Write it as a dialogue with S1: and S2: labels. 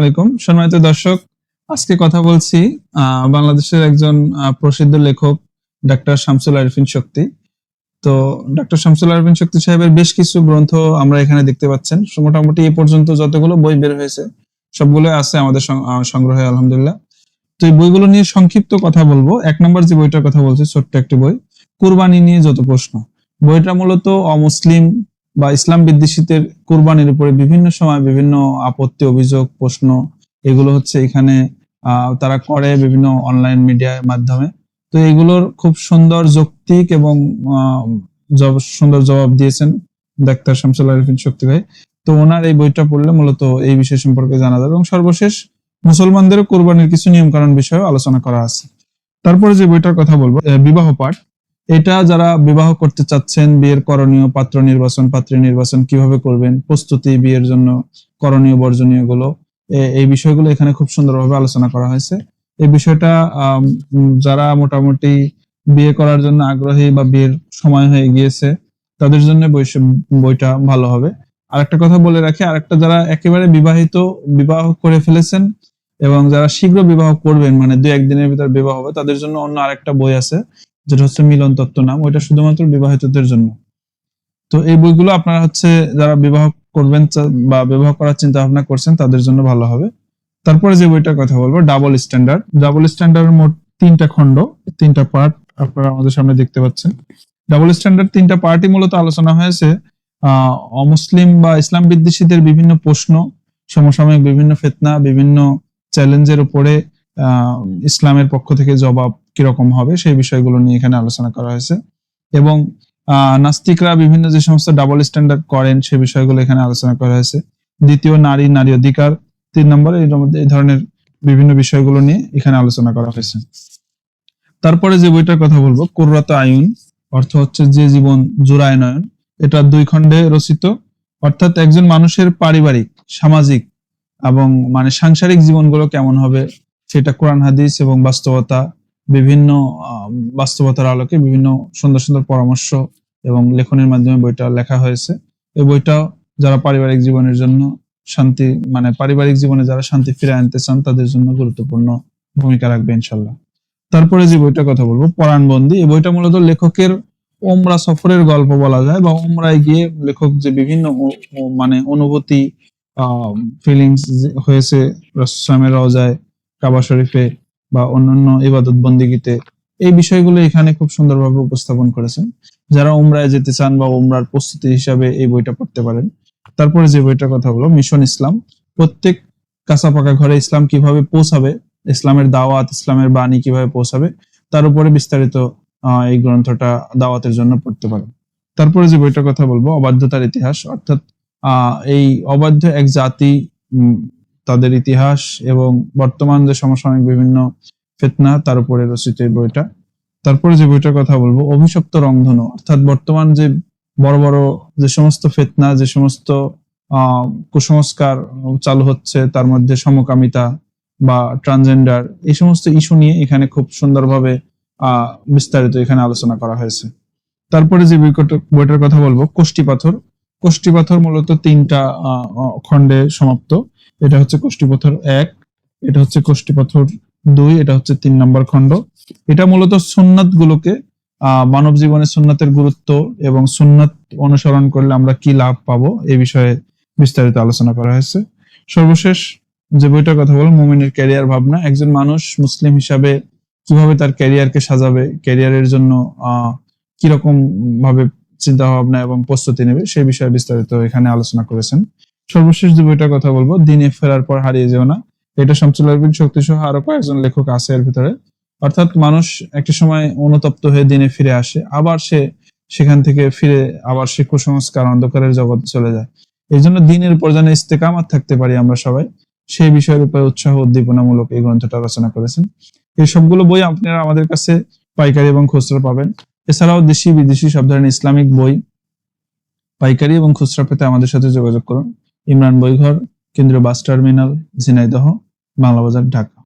S1: আলাইকুম সম্মানিত দর্শক, আজকে কথা বলছি বাংলাদেশের একজন প্রসিদ্ধ লেখক ডাক্তার শামসুল আরিফিন শক্তি। তো ডাক্তার শামসুল আরিফিন শক্তি সাহেবের বেশ কিছু গ্রন্থ আমরা এখানে দেখতে পাচ্ছেন। মোটামুটি এই পর্যন্ত যতগুলো বই বের হয়েছে সবগুলো আছে আমাদের সংগ্রহে আলহামদুলিল্লাহ। তো এই বইগুলো নিয়ে সংক্ষিপ্ত কথা বলবো। এক নম্বর যে বইটার কথা বলছি, ছোট্ট একটি বই, কুরবানি নিয়ে যত প্রশ্ন। বইটা মূলত অমুসলিম বা ইসলাম বিদ্বেষীদের কুরবানির উপরে বিভিন্ন সময় বিভিন্ন আপত্তি, অভিযোগ, প্রশ্ন এগুলো হচ্ছে এখানে তারা করে বিভিন্ন অনলাইন মিডিয়ার মাধ্যমে। তো এগুলোর খুব সুন্দর যৌক্তিক এবং সুন্দর জবাব দিয়েছেন ডাক্তার শামসুল আরিফিন শক্তি ভাই। তো ওনার এই বইটা পড়লে মূলত এই বিষয় সম্পর্কে জানা যাবে এবং সর্বশেষ মুসলমানদের কোরবানির কিছু নিয়ম কানুন বিষয়ে আলোচনা করা আছে। তারপরে যে বইটার কথা বলবো, বিবাহ পাঠ। এটা যারা বিবাহ করতে চাচ্ছেন, বিয়ের করণীয়, পাত্র নির্বাচন, পাত্রী নির্বাচন কিভাবে করবেন, প্রস্তুতি, বিয়ের জন্য করণীয় বর্জনীয় গুলো, এই বিষয়গুলো এখানে খুব সুন্দরভাবে আলোচনা করা হয়েছে। এই বিষয়টা যারা মোটামুটি বিয়ে করার জন্য আগ্রহী বা বিয়ের সময় হয়ে গিয়েছে তাদের জন্য বইটা ভালো হবে। আরেকটা কথা বলে রাখি, আরেকটা যারা একেবারে বিবাহ করে ফেলেছেন এবং যারা শীঘ্র বিবাহ করবেন, মানে 2-1 দিনের ভিতর বিবাহ হবে, তাদের জন্য অন্য আরেকটা বই আছে যেটা হচ্ছে মিলন তত্ত্ব নাম। ওইটা শুধুমাত্র বিবাহিতদের জন্য। তো এই বইগুলো আপনারা হচ্ছে যারা বিবাহ করবেন বা বিবাহ করার চিন্তা ভাবনা করছেন তাদের জন্য ভালো হবে। তারপরে যে বইটার কথা বলবো, ডাবল স্ট্যান্ডার্ড। ডাবল স্ট্যান্ডার্ড মোট 3টা খণ্ড, 3টা পার্ট আপনারা আমাদের সামনে দেখতে পাচ্ছেন। ডাবল স্ট্যান্ডার্ড 3টা পার্টই মূলত আলোচনা হয়েছে অমুসলিম বা ইসলাম বিদ্বেষীদের বিভিন্ন প্রশ্ন, সমসাময়িক বিভিন্ন ফিতনা, বিভিন্ন চ্যালেঞ্জের উপরে ইসলামের পক্ষ থেকে জবাব কিরকম হবে সেই বিষয়গুলো নিয়ে এখানে আলোচনা করা হয়েছে। এবং নাস্তিকরা বিভিন্ন যে সমস্ত ডাবল স্ট্যান্ডার্ড করেন সে বিষয়গুলো এখানে আলোচনা করা হয়েছে। দ্বিতীয়, নারী অধিকার। 3 নম্বরে এই ধরনের বিভিন্ন বিষয়গুলো নিয়ে এখানে আলোচনা করা হয়েছে। তারপরে যে বইটার কথা বলবো, কুররাত আয়ুন, অর্থ হচ্ছে যে জীবন জোড়ায় নয়ন। এটা 2 খণ্ডে রচিত। অর্থাৎ একজন মানুষের পারিবারিক, সামাজিক এবং মানে সাংসারিক জীবনগুলো কেমন হবে সেটা কোরআন হাদিস এবং বিভিন্ন বাস্তবতার আলোকে বিভিন্ন সুন্দর সুন্দর পরামর্শ এবং লেখনের মাধ্যমে বইটা লেখা হয়েছে। এই বইটা যারা পারিবারিক জীবনের জন্য শান্তি, মানে পারিবারিক জীবনে যারা শান্তি ফিরে আনতে চান তাদের জন্য গুরুত্বপূর্ণ ভূমিকা রাখবে ইনশাল্লাহ। তারপরে যে বইটার কথা বলবো, পরাণবন্দী। এই বইটা মূলত লেখকের ওমরা সফরের গল্প বলা যায়, বা ওমরায় গিয়ে লেখক যে বিভিন্ন মানে অনুভূতি, ফিলিংস হয়েছে রাসূলের রওজায়, কাবা শরীফে বা অন্যান্য ইবাদত বন্দিগিতে, এই বিষয়গুলো এখানে খুব সুন্দরভাবে উপস্থাপন করেছেন। যারা উমরায় যেতে চান বা উমরার প্রস্তুতি হিসাবে এই বইটা পড়তে পারেন। তারপরে যে বইটার কথা বলবো, মিশন ইসলাম। প্রত্যেক কাঁচা পাকা ঘরে ইসলাম কিভাবে পৌঁছাবে, ইসলামের দাওয়াত, ইসলামের বাণী কিভাবে পৌঁছাবে, তার উপরে বিস্তারিত এই গ্রন্থটা দাওয়াতের জন্য পড়তে পারেন। তারপরে যে বইটার কথা বলবো, অবাধ্যতার ইতিহাস। অর্থাৎ এই অবাধ্য এক জাতি, তাদের ইতিহাস এবং বর্তমান যে সমসাময়িক বিভিন্ন ফিতনা, তার উপরে রচিত এই বইটা। তারপরে যে বইটার কথা বলবো, অভিশপ্ত রংধনু। অর্থাৎ বর্তমান যে বড় বড় যে সমস্ত ফিতনা, যে সমস্ত কুসংস্কার চালু হচ্ছে, তার মধ্যে সমকামিতা বা ট্রান্সজেন্ডার, এই সমস্ত ইস্যু নিয়ে এখানে খুব সুন্দরভাবে বিস্তারিত এখানে আলোচনা করা হয়েছে। তারপরে যে বইটার কথা বলবো, কোষ্ঠী পাথর। কোষ্ঠী পাথর মূলত 3টা খণ্ডে সমাপ্ত। এটা হচ্ছে কোষ্ঠী পাথর 1, এটা হচ্ছে কোষ্ঠী পাথর 2, এটা হচ্ছে 3 নম্বর খণ্ড। এটা মূলত সুন্নাত গুলোকে, মানব জীবনে সুন্নাতের গুরুত্ব এবং সুন্নাত অনুসরণ করলে আমরা কি লাভ পাবো এই বিষয়ে বিস্তারিত আলোচনা করা হয়েছে। সর্বশেষ যে বইটার কথা বলবো, মুমিনের ক্যারিয়ার ভাবনা। একজন মানুষ মুসলিম হিসাবে কিভাবে তার ক্যারিয়ারকে সাজাবে, ক্যারিয়ারের জন্য কিরকম ভাবে চিন্তা ভাবনা এবং প্রস্তুতি নেবে সেই বিষয়ে বিস্তারিত এখানে আলোচনা করেছেন। সর্বশেষ যে বইটার কথা বলবো, দিনে ফেরার পর হারিয়ে যেও না। এটা শামসুল আরিফিন শক্তি সহ আরো কয়েকজন লেখক আছে এর ভিতরে। অর্থাৎ মানুষ একটা সময় অনুতপ্ত হয়ে দিনে ফিরে আসে, আবার সে সেখান থেকে ফিরে আবার সে কুসংস্কার অন্ধকারের জগতে চলে যায়। এই জন্য দিনের উপর যেন ইস্তেকামাত থাকতে পারি আমরা সবাই, সেই বিষয়ের উপরে উৎসাহ উদ্দীপনামূলক এই গ্রন্থটা রচনা করেছেন। এই সবগুলো বই আপনারা আমাদের কাছে পাইকারি এবং খুচরা পাবেন। এছাড়াও দেশি বিদেশি সব ধরনের ইসলামিক বই পাইকারি এবং খুচরা পেতে আমাদের সাথে যোগাযোগ করুন। ইমরান বইঘর, কেন্দ্রীয় বাস টার্মিনাল, ঝিনাইদহ, বাংলা বাজার, ঢাকা।